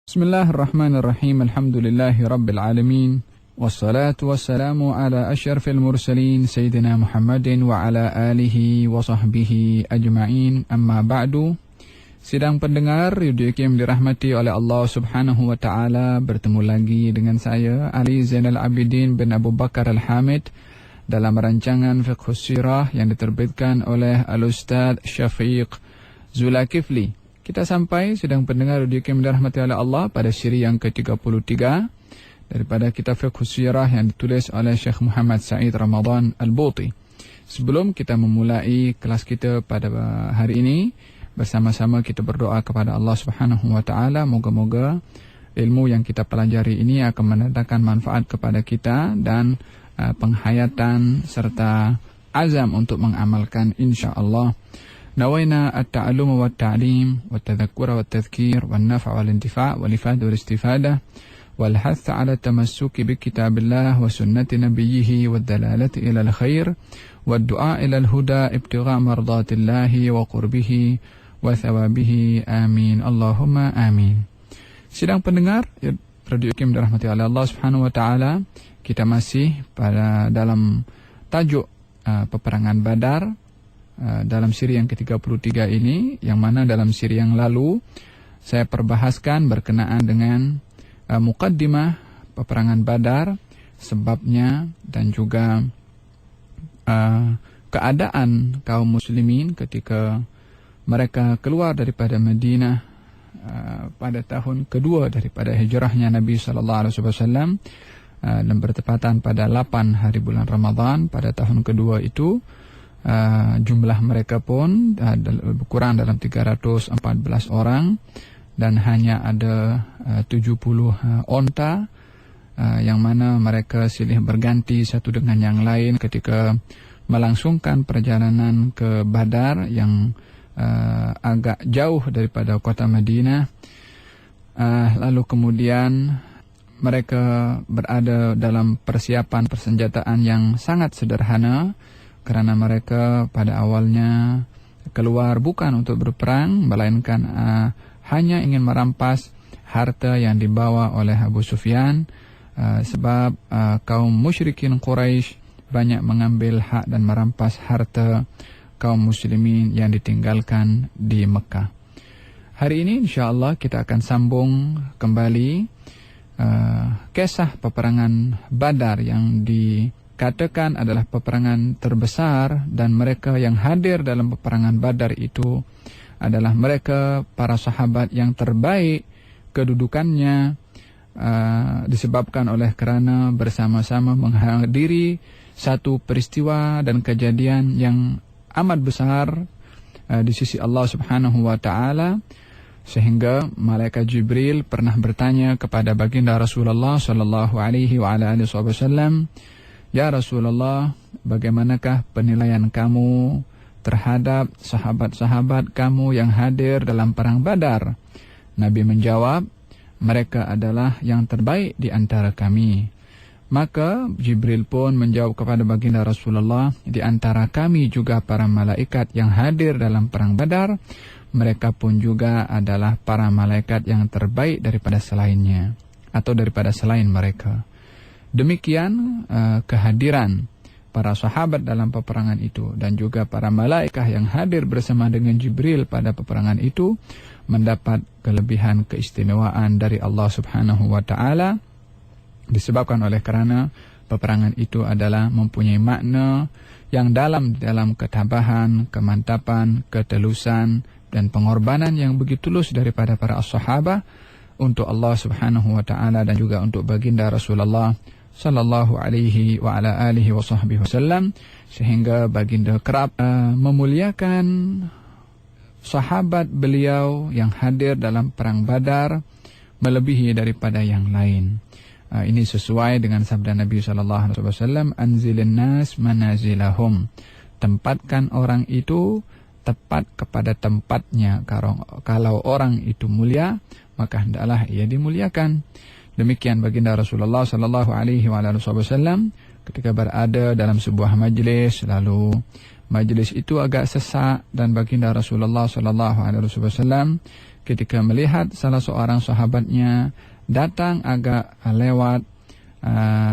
Bismillahirrahmanirrahim. Alhamdulillahi rabbil alamin. Wassalatu wassalamu ala asyrafil mursalin Sayyidina Muhammadin wa ala alihi wa sahbihi ajma'in. Amma ba'du. Sidang pendengar Radio Kim dirahmati oleh Allah subhanahu wa ta'ala. Bertemu lagi dengan saya Ali Zainal Abidin bin Abu Bakar Al-Hamid dalam rancangan Fiqhus Sirah yang diterbitkan oleh Al-Ustaz Syafiq Zulkifli. Kita sampai sedang pendengar Radio Kim dirahmati oleh Allah pada siri yang ke-33 daripada kitab Fiqhus Sirah yang ditulis oleh Syekh Muhammad Said Ramadan Al-Buti. Sebelum kita memulai kelas kita pada hari ini, bersama-sama kita berdoa kepada Allah Subhanahu wa taala, moga-moga ilmu yang kita pelajari ini akan mendatangkan manfaat kepada kita dan penghayatan serta azam untuk mengamalkan insya-Allah. نوينا التعلم والتعليم والتذكر والتذكير والنفع والانتفاع والإفادة والاستفادة والحث على التمسك بكتاب الله وسنة نبيه والدلالة إلى الخير والدعاء إلى الهدى ابتغاء مرضات الله وقربه وثوابه آمين اللهم آمين. Sidang pendengar Radio Kim dirahmati oleh Allah Subhanahu wa taala, kita masih pada dalam tajuk peperangan Badar. Dalam siri yang ke-33 ini, yang mana dalam siri yang lalu saya perbahaskan berkenaan dengan muqaddimah peperangan Badar, sebabnya dan juga keadaan kaum muslimin ketika mereka keluar daripada Madinah pada tahun kedua daripada hijrahnya Nabi SAW, dan bertepatan pada 8 hari bulan Ramadan pada tahun kedua itu. Jumlah mereka pun kurang dalam 314 orang dan hanya ada 70 onta, yang mana mereka silih berganti satu dengan yang lain ketika melangsungkan perjalanan ke Badar yang agak jauh daripada kota Madinah. Lalu kemudian mereka berada dalam persiapan persenjataan yang sangat sederhana, karena mereka pada awalnya keluar bukan untuk berperang, melainkan hanya ingin merampas harta yang dibawa oleh Abu Sufyan, sebab kaum musyrikin Quraisy banyak mengambil hak dan merampas harta kaum muslimin yang ditinggalkan di Mekah. Hari ini insyaAllah kita akan sambung kembali kisah peperangan Badar yang dikatakan adalah peperangan terbesar, dan mereka yang hadir dalam peperangan Badar itu adalah mereka para sahabat yang terbaik kedudukannya, disebabkan oleh kerana bersama-sama menghadiri satu peristiwa dan kejadian yang amat besar di sisi Allah Subhanahu wa taala, sehingga malaikat Jibril pernah bertanya kepada baginda Rasulullah sallallahu alaihi wa ala alihi wasallam, "Ya Rasulullah, bagaimanakah penilaian kamu terhadap sahabat-sahabat kamu yang hadir dalam perang Badar?" Nabi menjawab, "Mereka adalah yang terbaik di antara kami." Maka Jibril pun menjawab kepada baginda Rasulullah, "Di antara kami juga para malaikat yang hadir dalam perang Badar, mereka pun juga adalah para malaikat yang terbaik daripada selainnya atau daripada selain mereka." Demikian kehadiran para sahabat dalam peperangan itu dan juga para malaikat yang hadir bersama dengan Jibril pada peperangan itu mendapat kelebihan keistimewaan dari Allah Subhanahu wa taala, disebabkan oleh kerana peperangan itu adalah mempunyai makna yang dalam ketabahan, kemantapan, ketelusan dan pengorbanan yang begitu tulus daripada para sahabat untuk Allah Subhanahu wa taala dan juga untuk baginda Rasulullah sallallahu alaihi wa ala alihi wa sahbihi wasallam, sehingga baginda kerap memuliakan sahabat beliau yang hadir dalam perang Badar melebihi daripada yang lain. Ini sesuai dengan sabda Nabi sallallahu alaihi wasallam, "Anzilin nas manazilahum." Tempatkan orang itu tepat kepada tempatnya. Kalau orang itu mulia, maka hendaklah ia dimuliakan. Demikian baginda Rasulullah sallallahu alaihi wasallam ketika berada dalam sebuah majlis, lalu majlis itu agak sesak dan baginda Rasulullah sallallahu alaihi wasallam ketika melihat salah seorang sahabatnya datang agak lewat,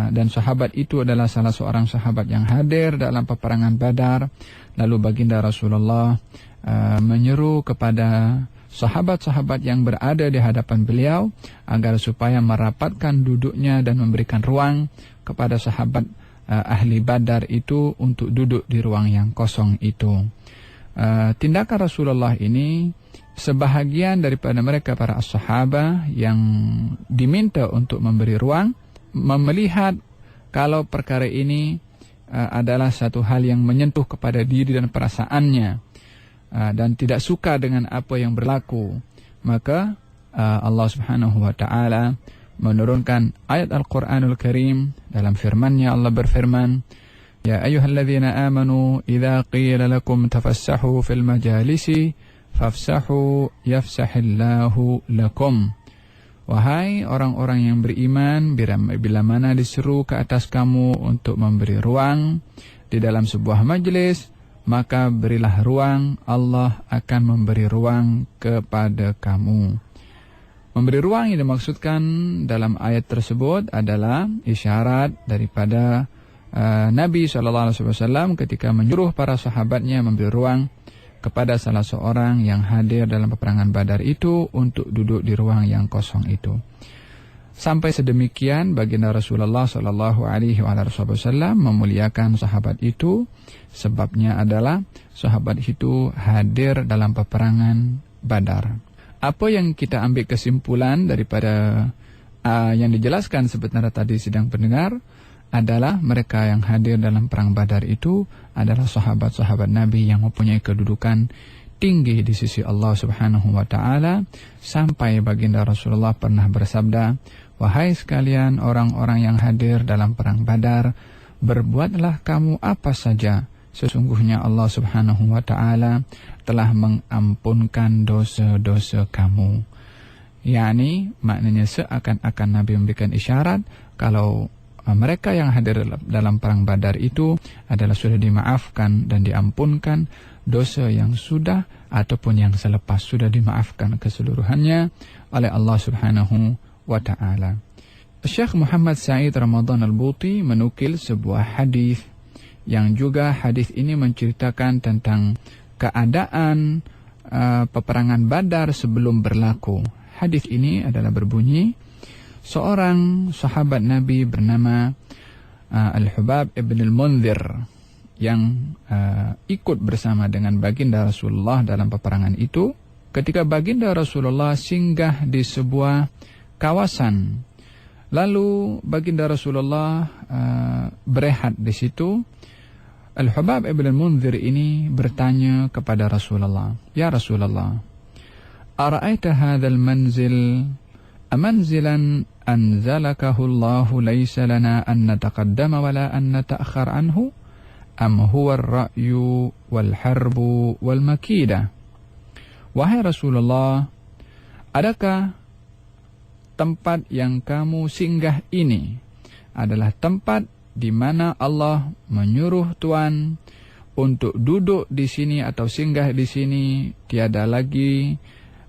dan sahabat itu adalah salah seorang sahabat yang hadir dalam peperangan Badar. Lalu baginda Rasulullah menyeru kepada sahabat-sahabat yang berada di hadapan beliau agar supaya merapatkan duduknya dan memberikan ruang kepada sahabat ahli Badar itu untuk duduk di ruang yang kosong itu. Tindakan Rasulullah ini sebahagian daripada mereka para sahabat yang diminta untuk memberi ruang melihat kalau perkara ini adalah satu hal yang menyentuh kepada diri dan perasaannya, dan tidak suka dengan apa yang berlaku. Maka Allah Subhanahu wa taala menurunkan ayat Al-Qur'anul Karim. Dalam firman-Nya Allah berfirman, "Ya ayyuhalladzina amanu idza qila lakum tafassahu fil majalisi fafsahu yafsahillahu lakum." Wahai orang-orang yang beriman, bila mana diseru ke atas kamu untuk memberi ruang di dalam sebuah majelis, maka berilah ruang, Allah akan memberi ruang kepada kamu. Memberi ruang yang dimaksudkan dalam ayat tersebut adalah isyarat daripada Nabi SAW ketika menyuruh para sahabatnya memberi ruang kepada salah seorang yang hadir dalam peperangan Badar itu untuk duduk di ruang yang kosong itu. Sampai sedemikian baginda Rasulullah SAW memuliakan sahabat itu. Sebabnya adalah sahabat itu hadir dalam peperangan Badar. Apa yang kita ambil kesimpulan daripada yang dijelaskan sebenarnya tadi sidang pendengar adalah mereka yang hadir dalam perang Badar itu adalah sahabat-sahabat Nabi yang mempunyai kedudukan tinggi di sisi Allah Subhanahu wa taala, sampai baginda Rasulullah pernah bersabda, "Wahai sekalian orang-orang yang hadir dalam perang Badar, berbuatlah kamu apa saja, sesungguhnya Allah Subhanahu wa taala telah mengampunkan dosa-dosa kamu." Yani maknanya seakan-akan Nabi memberikan isyarat kalau mereka yang hadir dalam perang Badar itu adalah sudah dimaafkan dan diampunkan dosa yang sudah ataupun yang selepas, sudah dimaafkan keseluruhannya oleh Allah Subhanahu wa taala. Syekh Muhammad Said Ramadan Al-Buti menukil sebuah hadis yang juga hadis ini menceritakan tentang keadaan peperangan Badar sebelum berlaku. Hadis ini adalah berbunyi, seorang sahabat Nabi bernama Al-Hubab ibn al-Munzir yang ikut bersama dengan baginda Rasulullah dalam peperangan itu. Ketika baginda Rasulullah singgah di sebuah kawasan, lalu baginda Rasulullah berehat di situ, Al-Hubab ibn al-Munzir ini bertanya kepada Rasulullah, "Ya Rasulullah, ara'aita hadzal manzil amanzilan anzalakahu Allahu laysa lana an nataqaddama wala an nata'akhkhar anhu am huwa ar-ra'yu wal harbu wal makida?" Wahai Rasulullah, adakah tempat yang kamu singgah ini adalah tempat di mana Allah menyuruh Tuhan untuk duduk di sini atau singgah di sini, tiada lagi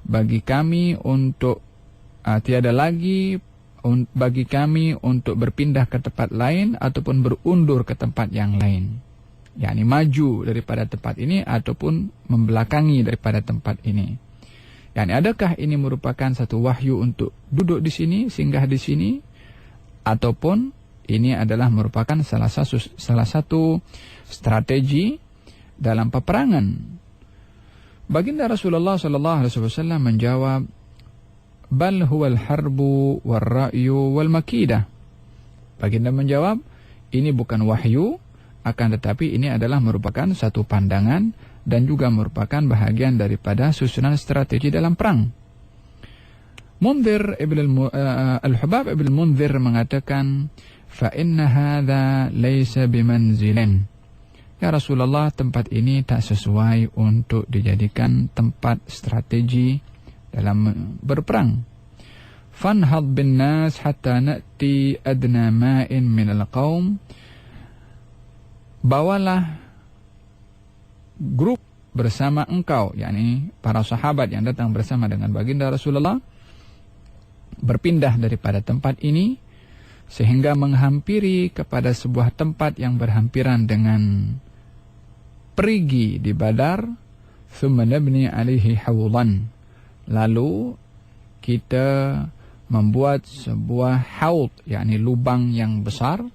bagi kami untuk berpindah ke tempat lain ataupun berundur ke tempat yang lain, yakni maju daripada tempat ini ataupun membelakangi daripada tempat ini. yakni adakah ini merupakan satu wahyu untuk duduk di sini, singgah di sini, ataupun ini adalah merupakan salah satu strategi dalam peperangan. Baginda Rasulullah SAW menjawab, "Bal huwal harbu wal ra'yu wal makidah." Baginda menjawab, ini bukan wahyu, akan tetapi ini adalah merupakan satu pandangan dan juga merupakan bahagian daripada susunan strategi dalam perang. Al-Hubab ibn al-Munzir mengatakan, "Fa inna hadza laysa bimanzilin." Ya Rasulullah, tempat ini tak sesuai untuk dijadikan tempat strategi dalam berperang. "Fanhad bin nas hatta na'ti adna ma'in min al-qaum." Bawalah grup bersama engkau, yakni para sahabat yang datang bersama dengan baginda Rasulullah, berpindah daripada tempat ini sehingga menghampiri kepada sebuah tempat yang berhampiran dengan perigi di Badar. Thumma nabni alaihi hawlan. Lalu kita membuat sebuah haud, yakni lubang yang besar.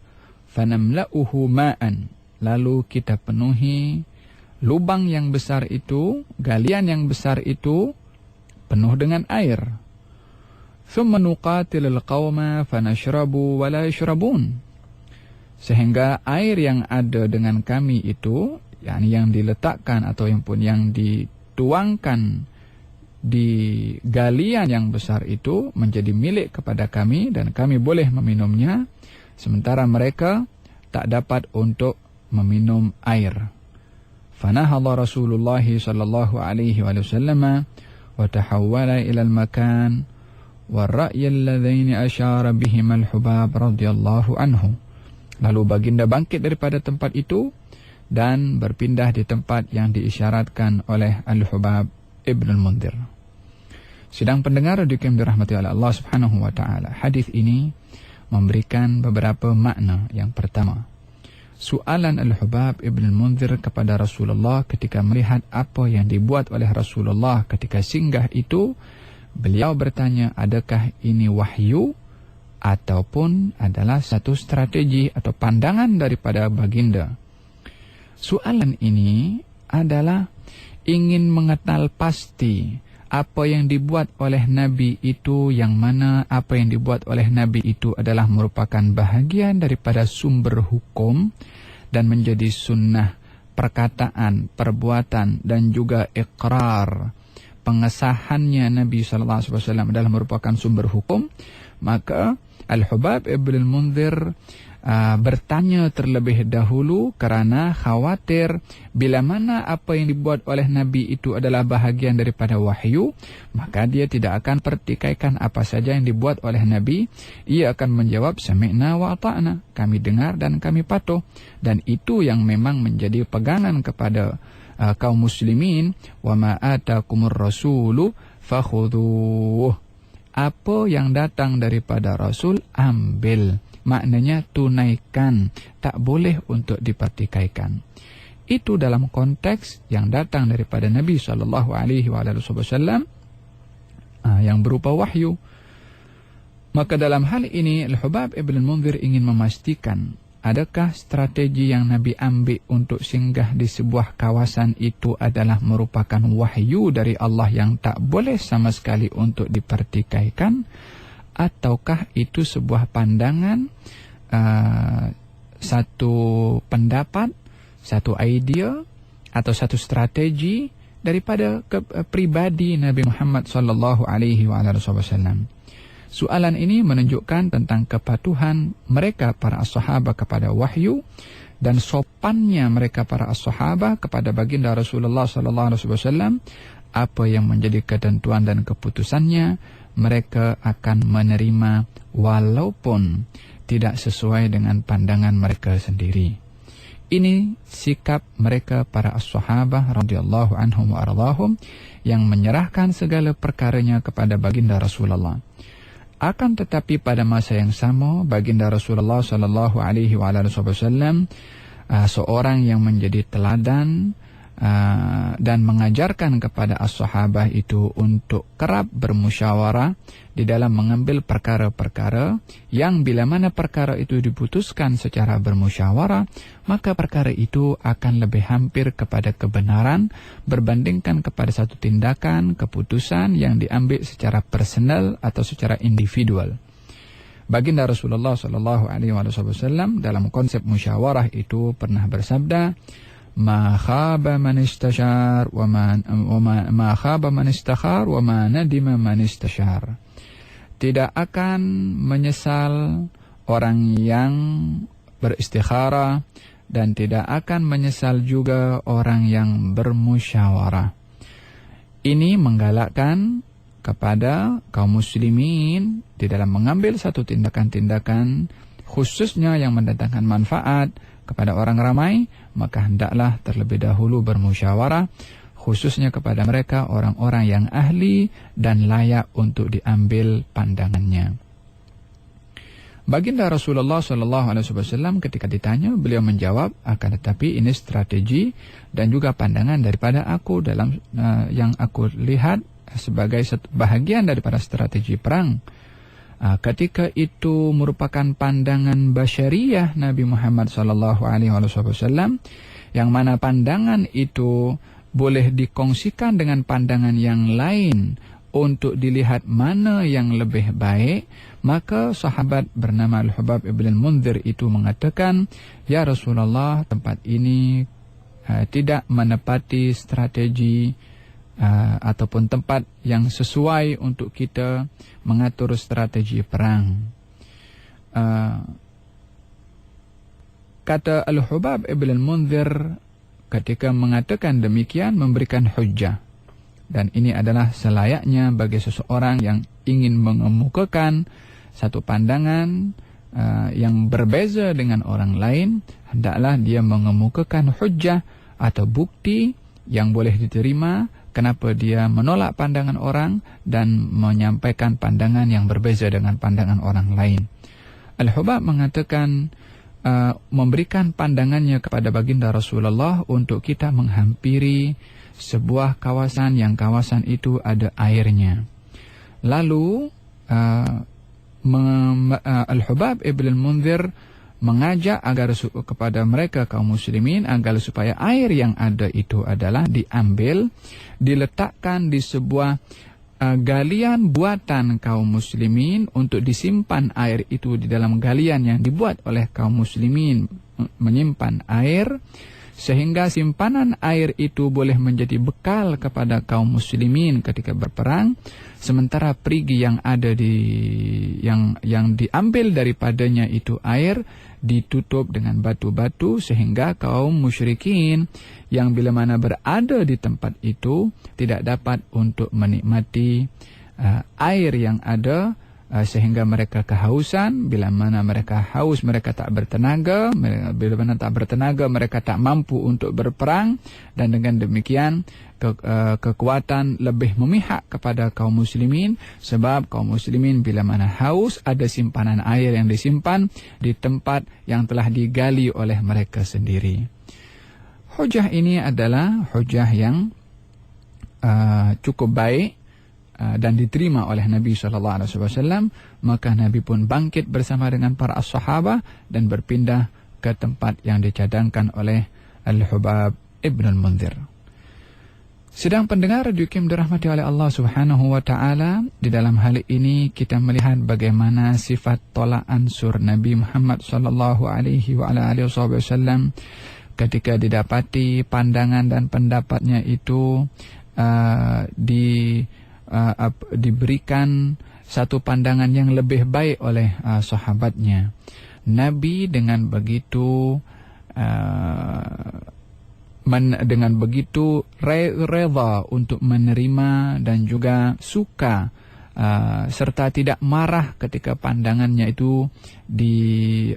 Fanamla'uhu ma'an. Lalu kita penuhi lubang yang besar itu, galian yang besar itu penuh dengan air. Thumma nuqatilul qawma fanashrabu wa la yashrabun. Sehingga air yang ada dengan kami itu, yakni yang diletakkan atau yang dituangkan di galian yang besar itu, menjadi milik kepada kami dan kami boleh meminumnya, sementara mereka tak dapat untuk meminum air. Fanahadha Rasulullah sallallahu alaihi wasallam wa tahawwala ila al-makan war-ra'y alladhaini asyara bihima al-Hubab radhiyallahu anhu. Lalu baginda bangkit daripada tempat itu dan berpindah di tempat yang diisyaratkan oleh Al-Hubab Ibn al-Mundhir. Sidang pendengar radio yang dirahmati oleh Allah Subhanahu wa taala, hadis ini memberikan beberapa makna. Yang pertama, soalan Al-Hubab Ibn al-Mundhir kepada Rasulullah ketika melihat apa yang dibuat oleh Rasulullah ketika singgah itu, beliau bertanya, adakah ini wahyu ataupun adalah satu strategi atau pandangan daripada baginda? Soalan ini adalah ingin mengenal pasti apa yang dibuat oleh Nabi itu, yang mana apa yang dibuat oleh Nabi itu adalah merupakan bahagian daripada sumber hukum dan menjadi sunnah, perkataan, perbuatan dan juga iqrar. Pengesahannya Nabi SAW adalah merupakan sumber hukum. Maka Al-Hubab Ibn al-Mundhir bertanya terlebih dahulu kerana khawatir bila mana apa yang dibuat oleh Nabi itu adalah bahagian daripada wahyu, maka dia tidak akan pertikaikan apa saja yang dibuat oleh Nabi. Ia akan menjawab sami'na wa ata'na, kami dengar dan kami patuh. Dan itu yang memang menjadi pegangan kepada kaum muslimin. Wa ma atakumur rasulu fakhudhuh. Apa yang datang daripada Rasul, ambil. Maknanya tunaikan, tak boleh untuk dipertikaikan. Itu dalam konteks yang datang daripada Nabi SAW yang berupa wahyu. Maka dalam hal ini Al-Hubab Ibn al-Mundhir ingin memastikan, adakah strategi yang Nabi ambil untuk singgah di sebuah kawasan itu adalah merupakan wahyu dari Allah yang tak boleh sama sekali untuk dipertikaikan, ataukah itu sebuah pandangan, satu pendapat, satu idea atau satu strategi daripada pribadi Nabi Muhammad sallallahu alaihi wasallam. Soalan ini menunjukkan tentang kepatuhan mereka para as-sahabah kepada wahyu dan sopannya mereka para as-sahabah kepada baginda Rasulullah sallallahu alaihi wasallam. Apa yang menjadi ketentuan dan keputusannya, mereka akan menerima walaupun tidak sesuai dengan pandangan mereka sendiri. Ini sikap mereka para as-sahabah radhiyallahu anhum wa ardhahum yang menyerahkan segala perkaranya kepada baginda Rasulullah. Akan tetapi pada masa yang sama, baginda Rasulullah sallallahu alaihi wasallam seorang yang menjadi teladan dan mengajarkan kepada as-sahabah itu untuk kerap bermusyawarah di dalam mengambil perkara-perkara yang bila mana perkara itu diputuskan secara bermusyawarah, maka perkara itu akan lebih hampir kepada kebenaran berbandingkan kepada satu tindakan, keputusan yang diambil secara personal atau secara individual. Baginda Rasulullah sallallahu alaihi wasallam dalam konsep musyawarah itu pernah bersabda, ma khaba man istashar wa ma khaba man istakhar wa ma nadima man istashar. Tidak akan menyesal orang yang beristikharah dan tidak akan menyesal juga orang yang bermusyawarah. Ini menggalakkan kepada kaum muslimin di dalam mengambil satu tindakan-tindakan khususnya yang mendatangkan manfaat kepada orang ramai, maka hendaklah terlebih dahulu bermusyawarah, khususnya kepada mereka orang-orang yang ahli dan layak untuk diambil pandangannya. Baginda Rasulullah SAW ketika ditanya, beliau menjawab, akan tetapi ini strategi dan juga pandangan daripada aku dalam yang aku lihat sebagai bahagian daripada strategi perang. Ketika itu merupakan pandangan basyariyah Nabi Muhammad SAW, yang mana pandangan itu boleh dikongsikan dengan pandangan yang lain untuk dilihat mana yang lebih baik, maka sahabat bernama Al-Hubab ibn al-Mundhir itu mengatakan, ya Rasulullah, tempat ini tidak menepati strategi ataupun tempat yang sesuai untuk kita mengatur strategi perang. Kata Al-Hubab ibn al-Mundhir ketika mengatakan demikian memberikan hujjah. Dan ini adalah selayaknya bagi seseorang yang ingin mengemukakan satu pandangan yang berbeza dengan orang lain, hendaklah dia mengemukakan hujjah atau bukti yang boleh diterima kenapa dia menolak pandangan orang dan menyampaikan pandangan yang berbeza dengan pandangan orang lain. Al-Hubab mengatakan memberikan pandangannya kepada baginda Rasulullah untuk kita menghampiri sebuah kawasan yang kawasan itu ada airnya. Lalu Al-Hubab ibn al-Mundhir mengajak agar kepada mereka kaum muslimin agar supaya air yang ada itu adalah diambil, diletakkan di sebuah galian buatan kaum muslimin untuk disimpan air itu di dalam galian yang dibuat oleh kaum muslimin menyimpan air, sehingga simpanan air itu boleh menjadi bekal kepada kaum muslimin ketika berperang, sementara perigi yang ada yang diambil daripadanya itu air ditutup dengan batu-batu, sehingga kaum musyrikin yang bila mana berada di tempat itu tidak dapat untuk menikmati air yang ada, sehingga mereka kehausan. Bila mana mereka haus, mereka tak bertenaga. Bila mana tak bertenaga, mereka tak mampu untuk berperang. Dan dengan demikian kekuatan lebih memihak kepada kaum muslimin, sebab kaum muslimin bila mana haus, ada simpanan air yang disimpan di tempat yang telah digali oleh mereka sendiri. Hujah ini adalah hujah yang cukup baik dan diterima oleh Nabi SAW, maka Nabi pun bangkit bersama dengan para sahabat dan berpindah ke tempat yang dicadangkan oleh Al-Hubab ibn al-Mundhir. Sedang pendengar Radio Kim dirahmati oleh Allah Subhanahu wa taala, di dalam hal ini kita melihat bagaimana sifat tolak ansur Nabi Muhammad sallallahu alaihi wasallam ketika didapati pandangan dan pendapatnya itu diberikan satu pandangan yang lebih baik oleh sahabatnya. Nabi dengan begitu reda untuk menerima dan juga suka serta tidak marah ketika pandangannya itu di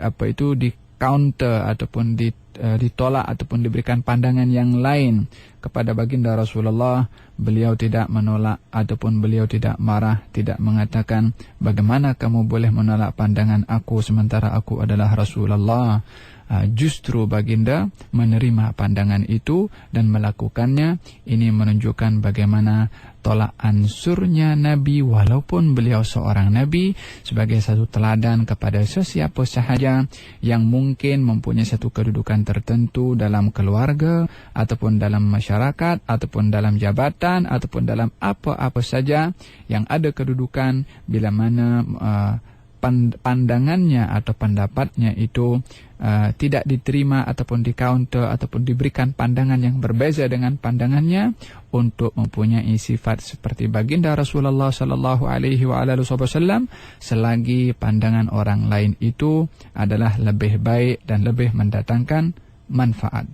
counter ataupun ditolak ataupun diberikan pandangan yang lain kepada baginda Rasulullah. Beliau tidak menolak ataupun beliau tidak marah, tidak mengatakan bagaimana kamu boleh menolak pandangan aku sementara aku adalah Rasulullah. Justru baginda menerima pandangan itu dan melakukannya. Ini menunjukkan bagaimana tolak ansurnya Nabi, walaupun beliau seorang Nabi, sebagai satu teladan kepada sesiapa sahaja yang mungkin mempunyai satu kedudukan tertentu dalam keluarga ataupun dalam masyarakat ataupun dalam jabatan ataupun dalam apa-apa saja yang ada kedudukan, bila mana pandangannya atau pendapatnya itu tidak diterima ataupun di-counter ataupun diberikan pandangan yang berbeza dengan pandangannya, untuk mempunyai sifat seperti baginda Rasulullah sallallahu alaihi wasallam selagi pandangan orang lain itu adalah lebih baik dan lebih mendatangkan manfaat.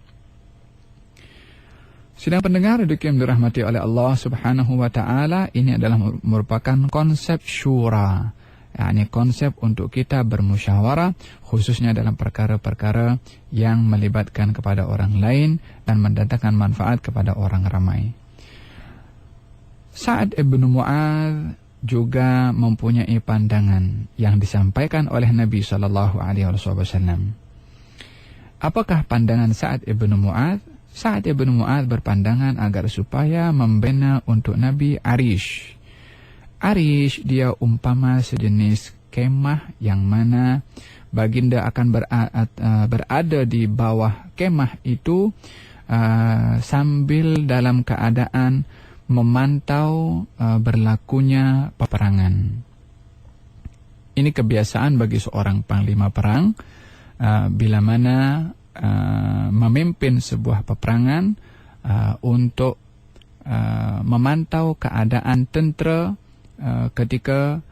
Sidang pendengar yang dirahmati oleh Allah Subhanahu wa taala, ini adalah merupakan konsep syura. yakni konsep untuk kita bermusyawarah khususnya dalam perkara-perkara yang melibatkan kepada orang lain dan mendatangkan manfaat kepada orang ramai. Sa'ad ibn Mu'adz juga mempunyai pandangan yang disampaikan oleh Nabi SAW. Apakah pandangan Sa'ad ibn Mu'adz? Sa'ad ibn Mu'adz berpandangan agar supaya membina untuk Nabi Arish. Arish dia umpama sejenis kemah yang mana baginda akan berada di bawah kemah itu sambil dalam keadaan memantau berlakunya peperangan. Ini kebiasaan bagi seorang panglima perang bila mana memimpin sebuah peperangan untuk memantau keadaan tentera ketika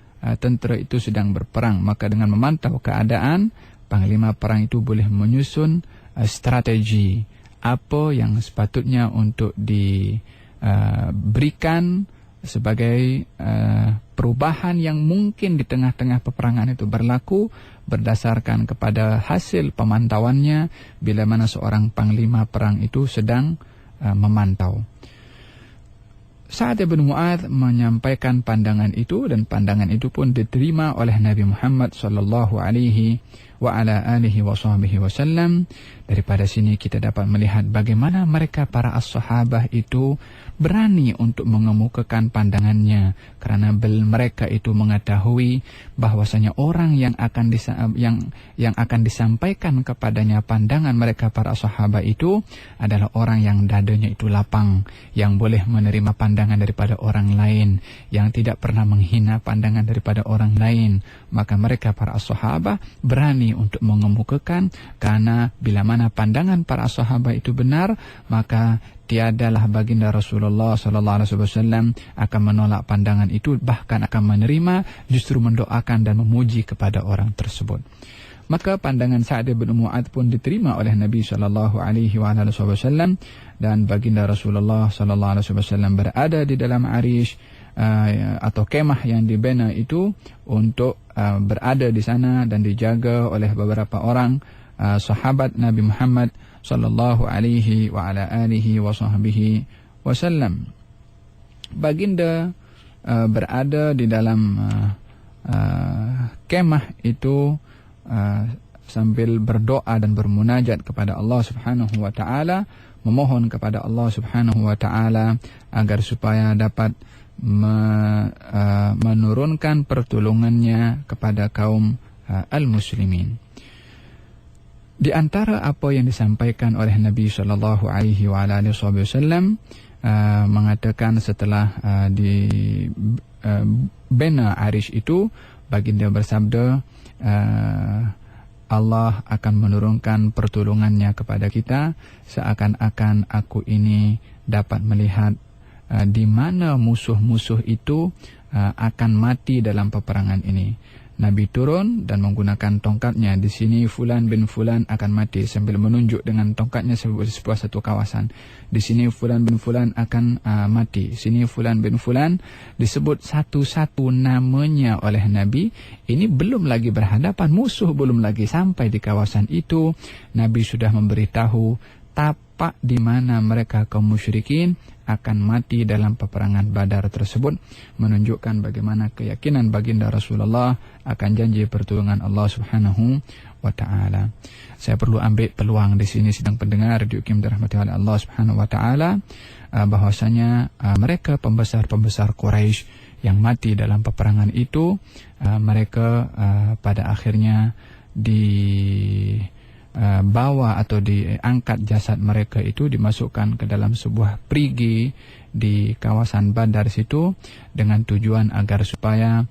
tentera itu sedang berperang. Maka dengan memantau keadaan, panglima perang itu boleh menyusun strategi apa yang sepatutnya untuk diberikan sebagai perubahan yang mungkin di tengah-tengah peperangan itu berlaku berdasarkan kepada hasil pemantauannya bila mana seorang panglima perang itu sedang memantau. Sa'ad ibn Mu'adz menyampaikan pandangan itu dan pandangan itu pun diterima oleh Nabi Muhammad sallallahu alaihi wa ala alihi wa sahbihi wasallam. Daripada sini kita dapat melihat bagaimana mereka para as-sahabah itu berani untuk mengemukakan pandangannya karena mereka itu mengetahui bahwasanya orang yang akan disampaikan kepadanya pandangan mereka para sahabat itu adalah orang yang dadanya itu lapang, yang boleh menerima pandangan daripada orang lain, yang tidak pernah menghina pandangan daripada orang lain. Maka mereka para sahabat berani untuk mengemukakan, karena bila mana pandangan para sahabat itu benar, maka tiadalah baginda Rasulullah sallallahu alaihi wasallam akan menolak pandangan itu, bahkan akan menerima, justru mendoakan dan memuji kepada orang tersebut. Maka pandangan Sa'ad bin Mu'adz pun diterima oleh Nabi sallallahu alaihi wasallam, dan baginda Rasulullah sallallahu alaihi wasallam berada di dalam Arish atau kemah yang dibina itu untuk berada di sana dan dijaga oleh beberapa orang sahabat Nabi Muhammad sallallahu alaihi wa ala alihi wa sahbihi wasallam. Baginda berada di dalam kemah itu sambil berdoa dan bermunajat kepada Allah Subhanahu wa taala, memohon kepada Allah Subhanahu wa taala agar supaya dapat menurunkan pertolongannya kepada kaum al-muslimin. Di antara apa yang disampaikan oleh Nabi sallallahu alaihi wasallam mengatakan setelah di bina Arish itu, baginda bersabda, Allah akan menurunkan pertolongannya kepada kita seakan-akan aku ini dapat melihat di mana musuh-musuh itu akan mati dalam peperangan ini. Nabi turun dan menggunakan tongkatnya. Di sini Fulan bin Fulan akan mati, sambil menunjuk dengan tongkatnya sebuah satu kawasan. Di sini Fulan bin Fulan akan mati. Sini Fulan bin Fulan disebut satu-satu namanya oleh Nabi. Ini belum lagi berhadapan, musuh belum lagi sampai di kawasan itu. Nabi sudah memberitahu tapak di mana mereka kaum musyrikin akan mati dalam peperangan Badar tersebut, menunjukkan bagaimana keyakinan baginda Rasulullah akan janji pertolongan Allah Subhanahu wa taala. Saya perlu ambil peluang di sini sidang pendengar Radio Kim dirahmati oleh Allah Subhanahu wa taala, bahwasanya mereka pembesar-pembesar Quraisy yang mati dalam peperangan itu, mereka pada akhirnya bawa atau diangkat jasad mereka itu, dimasukkan ke dalam sebuah perigi di kawasan Badar situ, dengan tujuan agar supaya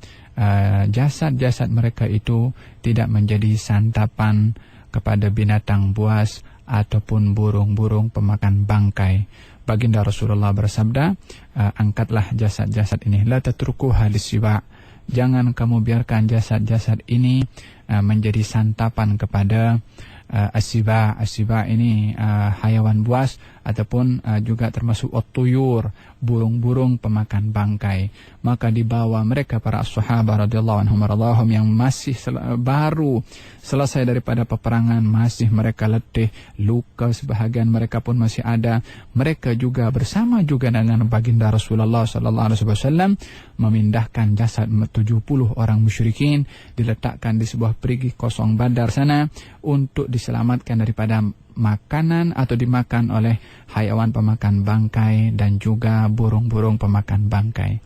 jasad-jasad mereka itu tidak menjadi santapan kepada binatang buas ataupun burung-burung pemakan bangkai. Baginda Rasulullah bersabda, angkatlah jasad-jasad ini, la tatrukuha lis-siba', jangan kamu biarkan jasad-jasad ini menjadi santapan kepada as-siba'. As-siba' ini hayawan buas ataupun juga termasuk at-tuyur, burung-burung pemakan bangkai. maka dibawa mereka para sahabat radhiyallahu anhum radhahum yang masih baru selesai daripada peperangan, masih mereka letih, luka sebahagian mereka pun masih ada. Mereka juga bersama juga dengan baginda Rasulullah sallallahu alaihi wasallam memindahkan jasad 70 orang musyrikin, diletakkan di sebuah perigi kosong Badar sana untuk diselamatkan daripada makanan atau dimakan oleh hayawan pemakan bangkai dan juga burung-burung pemakan bangkai.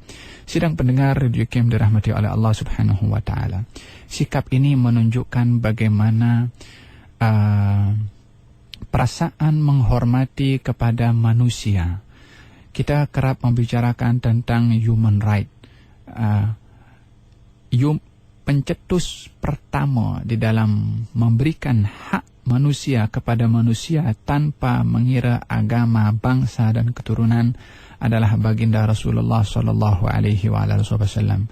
Sidang pendengar Radio Kim dirahmati oleh Allah Subhanahu wa taala. Sikap ini menunjukkan bagaimana perasaan menghormati kepada manusia. Kita kerap membicarakan tentang human right. Pencetus pertama di dalam memberikan hak manusia kepada manusia tanpa mengira agama, bangsa dan keturunan adalah baginda Rasulullah sallallahu alaihi wasallam.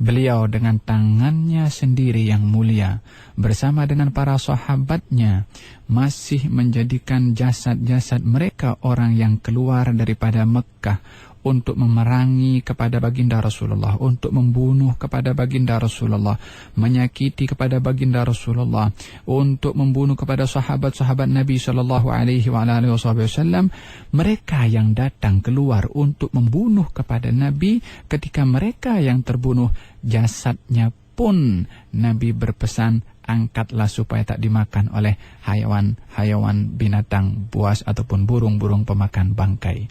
Beliau dengan tangannya sendiri yang mulia bersama dengan para sahabatnya masih menjadikan jasad-jasad mereka orang yang keluar daripada Mekah untuk memerangi kepada baginda Rasulullah, untuk membunuh kepada baginda Rasulullah, menyakiti kepada baginda Rasulullah, untuk membunuh kepada sahabat-sahabat Nabi sallallahu alaihi wasallam. Mereka yang datang keluar untuk membunuh kepada Nabi, ketika mereka yang terbunuh, jasadnya pun Nabi berpesan, angkatlah supaya tak dimakan oleh hayawan binatang buas ataupun burung-burung pemakan bangkai.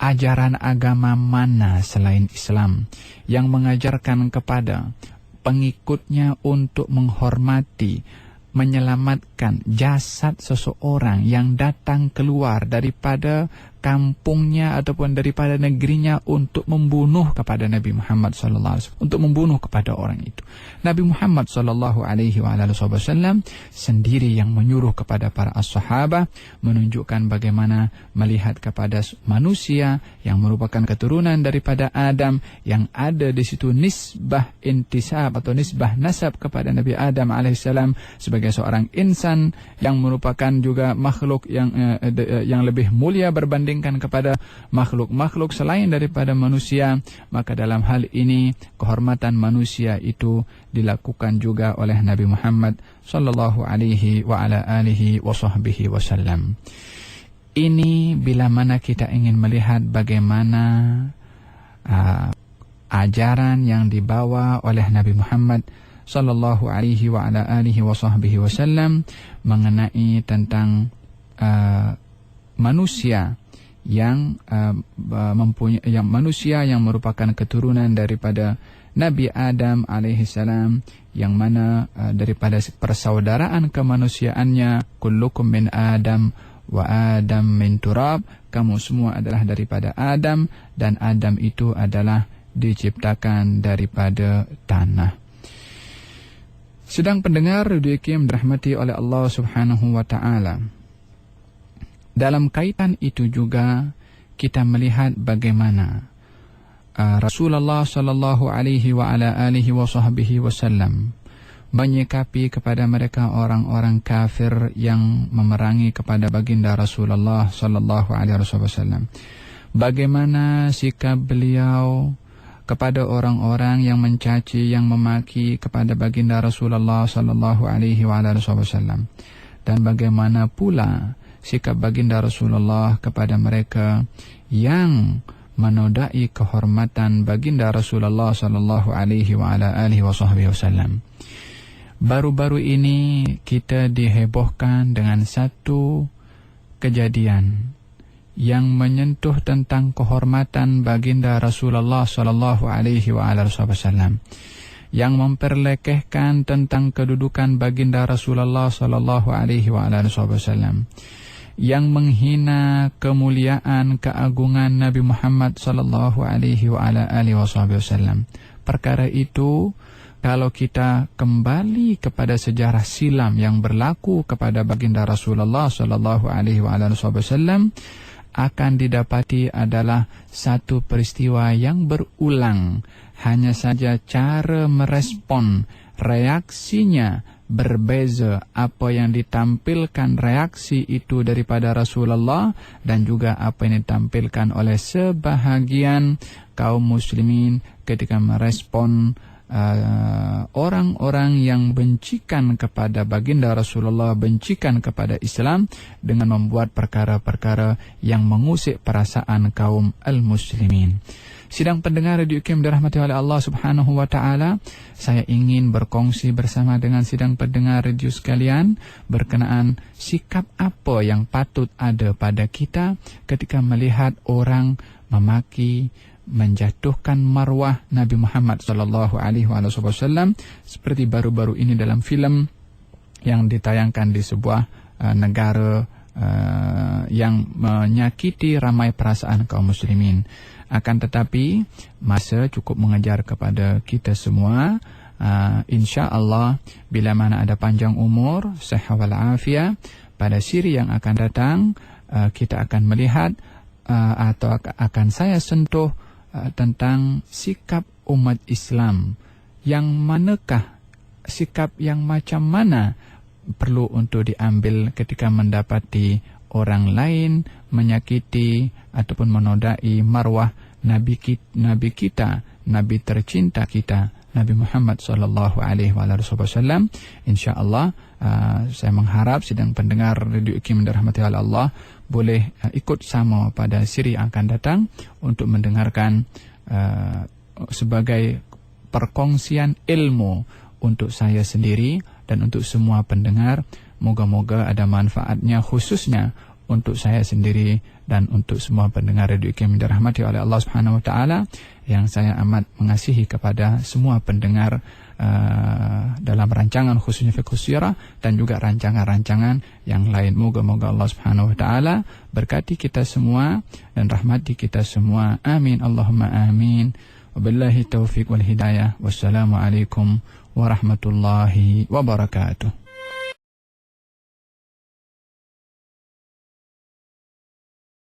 Ajaran agama mana selain Islam yang mengajarkan kepada pengikutnya untuk menghormati, menyelamatkan jasad seseorang yang datang keluar daripada kampungnya ataupun daripada negerinya untuk membunuh kepada Nabi Muhammad sallallahu alaihi wasallam, untuk membunuh kepada orang itu. Nabi Muhammad sallallahu alaihi wasallam sendiri yang menyuruh kepada para sahabat, menunjukkan bagaimana melihat kepada manusia yang merupakan keturunan daripada Adam, yang ada di situ nisbah intisab atau nisbah nasab kepada Nabi Adam alaihissalam sebagai seorang insan yang merupakan juga makhluk yang lebih mulia berbanding kepada makhluk-makhluk selain daripada manusia. Maka dalam hal ini kehormatan manusia itu dilakukan juga oleh Nabi Muhammad sallallahu alaihi wa ala alihi wa sahbihi wasallam. Ini bila mana kita ingin melihat bagaimana ajaran yang dibawa oleh Nabi Muhammad sallallahu alaihi wa ala alihi wa sahbihi wasallam mengenai tentang manusia yang manusia yang merupakan keturunan daripada Nabi Adam alaihissalam, yang mana daripada persaudaraan kemanusiaannya, kullukum min Adam wa Adam min turab, kamu semua adalah daripada Adam dan Adam itu adalah diciptakan daripada tanah. Sedang pendengar Radio Kim dirahmati oleh Allah Subhanahu wa taala. Dalam kaitan itu juga kita melihat bagaimana Rasulullah sallallahu alaihi wa ala alihi wa sahbihi wasallam menyikapi kepada mereka orang-orang kafir yang memerangi kepada baginda Rasulullah sallallahu alaihi wasallam. Bagaimana sikap beliau kepada orang-orang yang mencaci, yang memaki kepada baginda Rasulullah sallallahu alaihi wasallam, dan bagaimana pula sikap baginda Rasulullah kepada mereka yang menodai kehormatan baginda Rasulullah sallallahu alaihi wa ala alihi wasallam. Baru-baru ini kita dihebohkan dengan satu kejadian yang menyentuh tentang kehormatan baginda Rasulullah sallallahu alaihi wa ala wasallam, yang memperlekehkan tentang kedudukan baginda Rasulullah sallallahu alaihi wa ala wasallam, yang menghina kemuliaan keagungan Nabi Muhammad sallallahu alaihi wa ala alihi wasallam. Perkara itu kalau kita kembali kepada sejarah silam yang berlaku kepada baginda Rasulullah sallallahu alaihi wa ala wasallam, akan didapati adalah satu peristiwa yang berulang. Hanya saja cara merespon, reaksinya berbeza, apa yang ditampilkan reaksi itu daripada Rasulullah dan juga apa yang ditampilkan oleh sebahagian kaum muslimin ketika merespon orang-orang yang bencikan kepada baginda Rasulullah, bencikan kepada Islam dengan membuat perkara-perkara yang mengusik perasaan kaum al-muslimin. Sidang pendengar Radio UKM dirahmati oleh Allah Subhanahu wa taala, saya ingin berkongsi bersama dengan sidang pendengar radio sekalian berkenaan sikap apa yang patut ada pada kita ketika melihat orang memaki, menjatuhkan marwah Nabi Muhammad sallallahu alaihi wasallam, seperti baru-baru ini dalam film yang ditayangkan di sebuah negara yang menyakiti ramai perasaan kaum muslimin. Akan tetapi masa cukup mengajar kepada kita semua. InsyaAllah bila mana ada panjang umur, sihat wal afiat, pada siri yang akan datang kita akan melihat atau akan saya sentuh tentang sikap umat Islam, yang manakah sikap yang macam mana perlu untuk diambil ketika mendapati orang lain menyakiti ataupun menodai marwah Nabi kita, Nabi tercinta kita, Nabi Muhammad sallallahu alaihi wasallam. InsyaAllah saya mengharap sidang pendengar Radio UKM dirahmati oleh Allah boleh ikut sama pada siri yang akan datang untuk mendengarkan sebagai perkongsian ilmu untuk saya sendiri dan untuk semua pendengar. Moga-moga ada manfaatnya, khususnya untuk saya sendiri dan untuk semua pendengar Radio UKM yang dirahmati oleh Allah Subhanahu wa taala, yang saya amat mengasihi kepada semua pendengar dalam rancangan khususnya Fiqh Sirah dan juga rancangan-rancangan yang lain. Moga-moga Allah Subhanahu wa taala berkati kita semua dan rahmati kita semua. Amin Allahumma amin. Wabillahi taufiq wal hidayah. Wassalamualaikum warahmatullahi wabarakatuh.